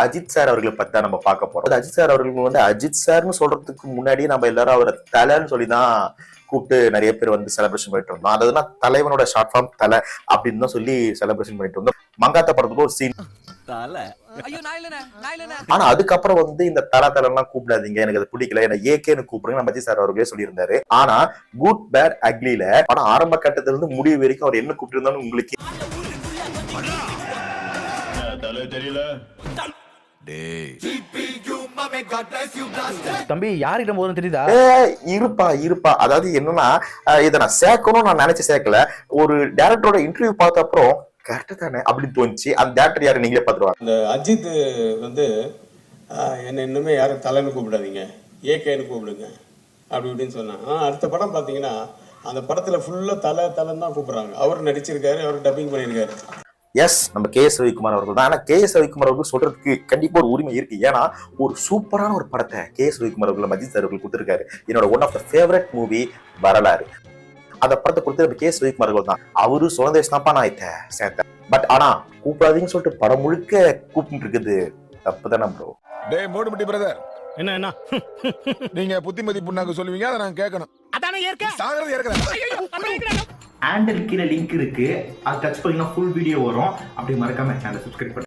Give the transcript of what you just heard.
Ajith sir அவர்களை பத்தி நம்ம பார்க்க போறோம். அஜித் சார் அவர்கள் வந்து அஜித் சார்னு சொல்றதுக்கு முன்னாடியே நம்ம எல்லாரும் அவரை தலைன்னு சொல்லிதான் கூப்பிட்டு நிறைய பேர் வந்து செலிப்ரேஷன் பண்ணிட்டு இருந்தோம். அதாவது தலைவனோட ஷார்ட் ஃபார்ம் தலை அப்படின்னு தான் சொல்லி செலிப்ரேஷன் பண்ணிட்டு இருந்தோம். மங்காத்தா படத்துக்கு ஒரு சீன் ஆனா அதுக்கப்புறம் வந்து இந்த தலெல்லாம் கூப்பிடாதீங்க, எனக்கு அது பிடிக்கல, எனக்கு ஏகேன்னு கூப்பிடுங்க நம்ம அஜித் சார் அவர்களே சொல்லியிருந்தாரு. ஆனா குட் பேட் அக்லில ஆனா ஆரம்ப கட்டத்துல இருந்து முடிவு வரைக்கும் அவர் என்ன கூப்பிட்டு இருந்தாலும் உங்களுக்கு தம்பி யார்கிட்ட போதும் தெரியுதா? இருப்பா. அதாவது என்னன்னா இதை நான் சேர்க்கணும் நான் நினைச்சு சேர்க்கல. ஒரு டைரக்டரோட இன்டர்வியூ பார்த்த அப்புறம் கரெக்டா தானே அப்படின்னு தோணுச்சு. அந்த டேரக்டர் யாரு நீங்களே பாத்துருவாங்க. இந்த அஜித் வந்து என்ன இன்னுமே யாரும் தலைன்னு கூப்பிடாதீங்க, ஏகேன்னு கூப்பிடுங்க அப்படி இப்படின்னு சொன்னாங்க. அடுத்த படம் பார்த்தீங்கன்னா அந்த படத்துல ஃபுல்லா தலைன்னு தான் கூப்பிடுறாங்க. அவர் நடிச்சிருக்காரு, அவர் டப்பிங் பண்ணியிருக்காரு. எஸ், நம்ம கே.எஸ். ரவிக்குமார் அவர்கள் தான். ஆனா கே.எஸ். ரவிக்குமார் அவர்கள் சொல்றதுக்கு கண்டிப்பா ஒரு உரிமை இருக்கு. ஏன்னா ஒரு சூப்பரான ஒரு படத்தை கே.எஸ். ரவிக்குமார் அவர்கள் அஜித் சார் அவர்கள் கொடுத்திருக்காரு. என்னோட one of the favourite movie Varalaru. அந்த படத்தை கொடுத்து நம்ம கே.எஸ். ரவிக்குமார் அவர்கள் தான். அவரு சுதந்திர தான்ப்பா நான் சேர்த்தேன். பட் ஆனா கூப்பிடாதீங்கன்னு சொல்லிட்டு படம் முழுக்க கூப்பிட்டு இருக்குது தப்பு தானே ப்ரோ? டேய் மோடுமட்டி பிரதர், என்ன நீங்க புத்திமதி புண்ணாக்கு சொல்லுவீங்க, அதை நான் கேட்கணும். அதானே ஏற்க சாகறது ஏற்கறேன். ஹேண்டில் கீழே லிங்க் இருக்கு, அதை டச் பண்ணீங்கன்னா ஃபுல் வீடியோ வரும். அப்படி மறக்காம சேனலை சப்ஸ்கிரைப் பண்ணுங்க.